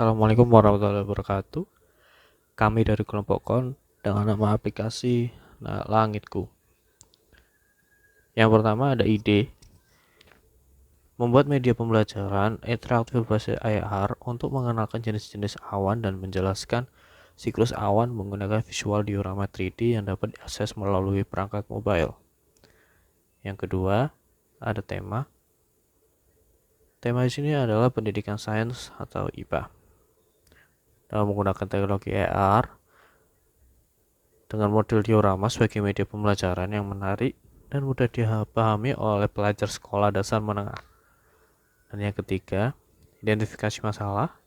Assalamualaikum warahmatullahi wabarakatuh. Kami dari kelompok KON dengan nama aplikasi Langitku. Yang pertama ada ide membuat media pembelajaran interaktif berbasis AR untuk mengenalkan jenis-jenis awan dan menjelaskan siklus awan menggunakan visual diorama 3D yang dapat diakses melalui perangkat mobile. Yang kedua ada tema. Tema di sini adalah pendidikan sains atau IPA. Dalam menggunakan teknologi AR dengan model diorama sebagai media pembelajaran yang menarik dan mudah dipahami oleh pelajar sekolah dasar menengah. Dan yang ketiga, identifikasi masalah.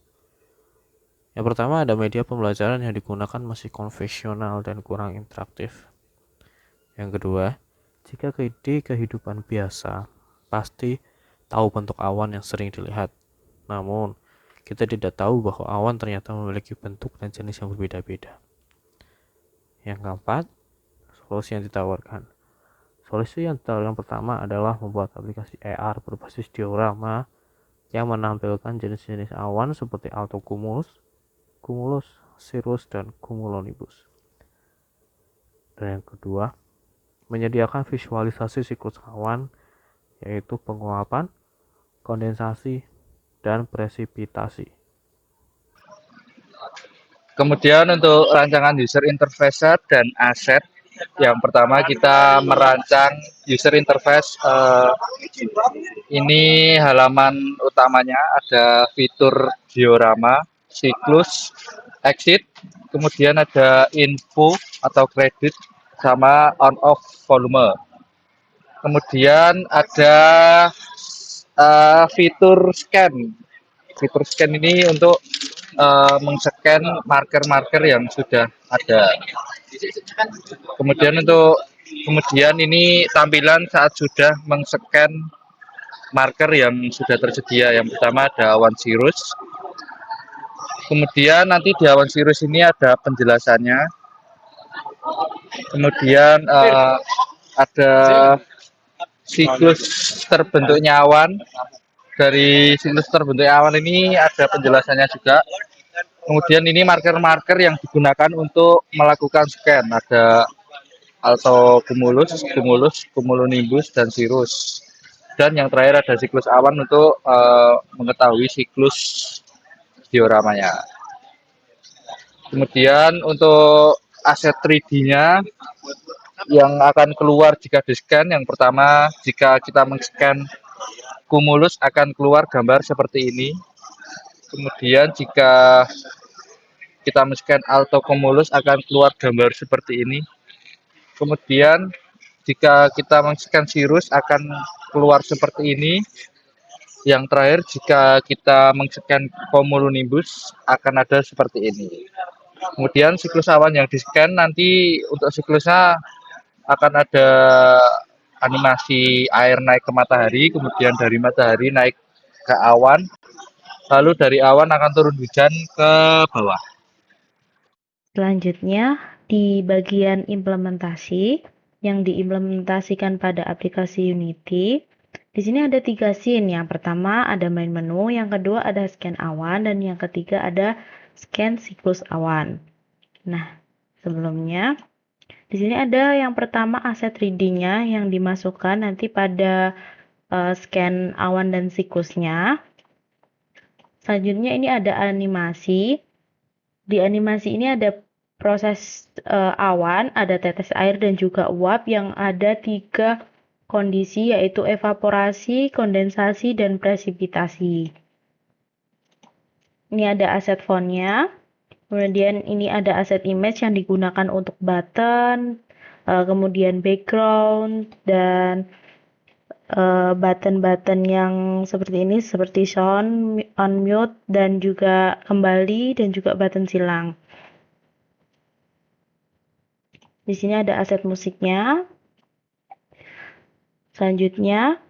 Yang pertama ada media pembelajaran yang digunakan masih konvensional dan kurang interaktif. Yang kedua, jika kehidupan biasa, pasti tahu bentuk awan yang sering dilihat. Namun, kita tidak tahu bahwa awan ternyata memiliki bentuk dan jenis yang berbeda-beda. Yang keempat, solusi yang ditawarkan. Solusi yang pertama adalah membuat aplikasi AR berbasis diorama yang menampilkan jenis-jenis awan seperti altocumulus, cumulus, cirrus, dan cumulonimbus. Dan yang kedua, menyediakan visualisasi siklus awan yaitu penguapan, kondensasi, dan presipitasi. Kemudian untuk rancangan user interface dan aset, yang pertama kita merancang user interface. Ini halaman utamanya ada fitur diorama, siklus, exit, kemudian ada info atau kredit sama on off volume. Kemudian ada fitur scan. Fitur scan ini untuk men-scan marker-marker yang sudah ada. Kemudian ini tampilan saat sudah men-scan marker yang sudah tersedia. Yang pertama ada awan cirrus. Kemudian nanti di awan cirrus ini ada penjelasannya. Kemudian ada siklus terbentuknya awan. Dari siklus terbentuknya awan ini ada penjelasannya juga. Kemudian ini marker-marker yang digunakan untuk melakukan scan. Ada altocumulus, cumulus, cumulonimbus, dan cirrus. Dan yang terakhir ada siklus awan untuk mengetahui siklus dioramanya. Kemudian untuk aset 3D-nya yang akan keluar jika di-scan, yang pertama jika kita men-scan cumulus akan keluar gambar seperti ini. Kemudian jika kita men-scan altocumulus akan keluar gambar seperti ini. Kemudian jika kita men-scan cirrus akan keluar seperti ini. Yang terakhir jika kita men-scan cumulonimbus akan ada seperti ini. Kemudian siklus awan yang di-scan nanti untuk siklusnya akan ada animasi air naik ke matahari, kemudian dari matahari naik ke awan, lalu dari awan akan turun hujan ke bawah. Selanjutnya, di bagian implementasi yang diimplementasikan pada aplikasi Unity, di sini ada 3 scene. Yang pertama ada main menu, yang kedua ada scan awan, dan yang ketiga ada scan siklus awan. Nah, sebelumnya di sini ada yang pertama aset 3D-nya yang dimasukkan nanti pada scan awan dan siklusnya. Selanjutnya ini ada animasi. Di animasi ini ada proses awan, ada tetes air dan juga uap yang ada 3 kondisi yaitu evaporasi, kondensasi, dan presipitasi. Ini ada aset fontnya. Kemudian ini ada aset image yang digunakan untuk button, kemudian background, dan button-button yang seperti ini seperti sound, unmute, dan juga kembali, dan juga button silang. Di sini ada aset musiknya. Selanjutnya,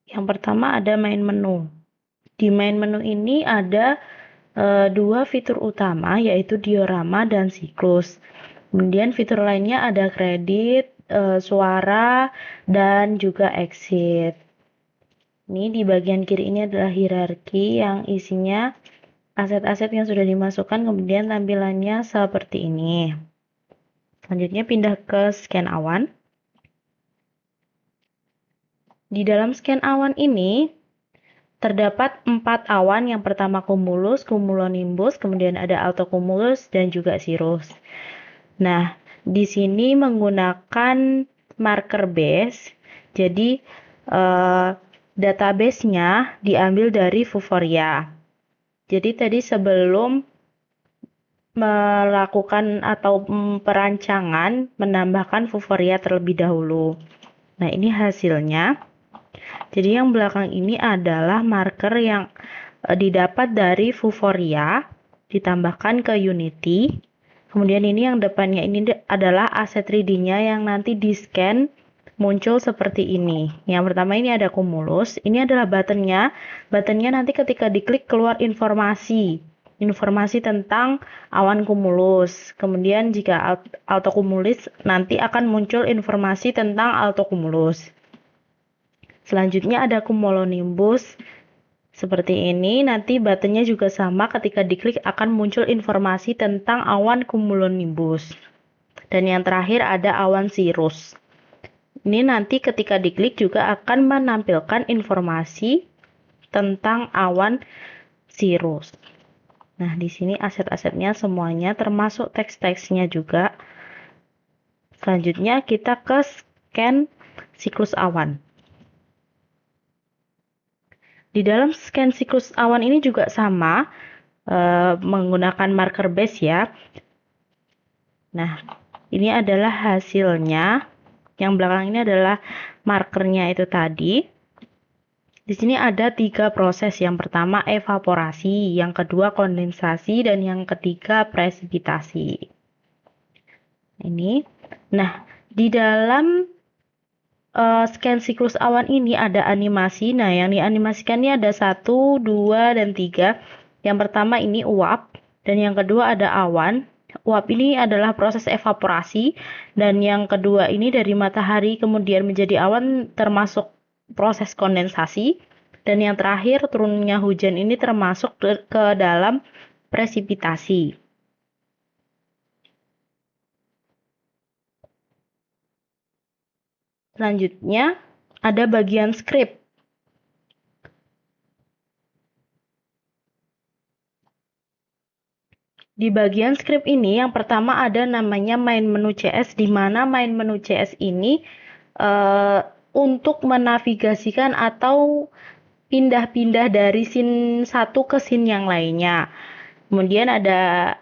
yang pertama ada main menu. Di main menu ini ada 2 fitur utama yaitu diorama dan siklus. Kemudian fitur lainnya ada kredit, suara, dan juga exit. Ini di bagian kiri ini adalah hierarki yang isinya aset-aset yang sudah dimasukkan, kemudian tampilannya seperti ini. Selanjutnya pindah ke scan awan. Di dalam scan awan ini terdapat 4 awan. Yang pertama cumulus, cumulonimbus, kemudian ada altocumulus dan juga cirrus. Nah, di sini menggunakan marker base. Jadi database-nya diambil dari Vuforia. Jadi tadi sebelum melakukan atau perancangan menambahkan Vuforia terlebih dahulu. Nah, ini hasilnya. Jadi yang belakang ini adalah marker yang didapat dari Vuforia ditambahkan ke Unity. Kemudian ini yang depannya ini adalah aset 3D-nya yang nanti di-scan muncul seperti ini. Yang pertama ini ada cumulus, ini adalah button-nya. Button-nya nanti ketika diklik keluar informasi tentang awan cumulus. Kemudian jika altocumulus nanti akan muncul informasi tentang altocumulus. Selanjutnya ada cumulonimbus. Seperti ini, nanti buttonnya juga sama, ketika diklik akan muncul informasi tentang awan cumulonimbus. Dan yang terakhir ada awan cirrus. Ini nanti ketika diklik juga akan menampilkan informasi tentang awan cirrus. Nah, di sini aset-asetnya semuanya termasuk teks-teksnya juga. Selanjutnya kita ke scan siklus awan. Di dalam scan siklus awan ini juga sama, menggunakan marker base ya. Nah, ini adalah hasilnya. Yang belakang ini adalah markernya itu tadi. Di sini ada 3 proses. Yang pertama evaporasi, yang kedua kondensasi, dan yang ketiga presipitasi. Ini. Nah, di dalam scan siklus awan ini ada animasi. Nah, yang dianimasikan ini ada 1, 2, dan 3. Yang pertama ini uap, dan yang kedua ada awan. Uap ini adalah proses evaporasi, dan yang kedua ini dari matahari kemudian menjadi awan termasuk proses kondensasi, dan yang terakhir turunnya hujan ini termasuk ke dalam presipitasi. Selanjutnya ada bagian script. Di bagian script ini yang pertama ada namanya main menu CS, di mana main menu CS ini untuk menavigasikan atau pindah-pindah dari scene satu ke scene yang lainnya. Kemudian ada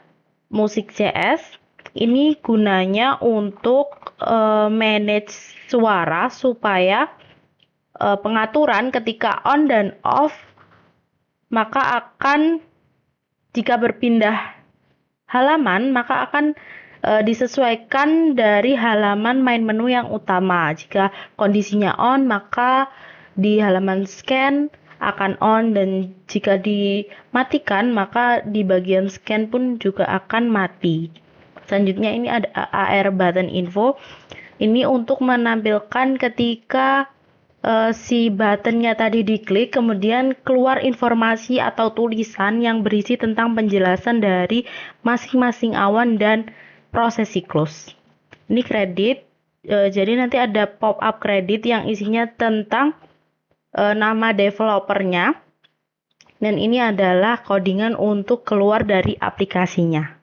musik CS, ini gunanya untuk manage suara supaya pengaturan ketika on dan off maka akan jika berpindah halaman maka akan disesuaikan dari halaman main menu yang utama. Jika kondisinya on maka di halaman scan akan on, dan jika dimatikan maka di bagian scan pun juga akan mati. Selanjutnya ini ada AR button info. Ini untuk menampilkan ketika si buttonnya tadi diklik kemudian keluar informasi atau tulisan yang berisi tentang penjelasan dari masing-masing awan dan proses siklus. Ini kredit, jadi nanti ada pop-up kredit yang isinya tentang nama developernya, dan ini adalah codingan untuk keluar dari aplikasinya.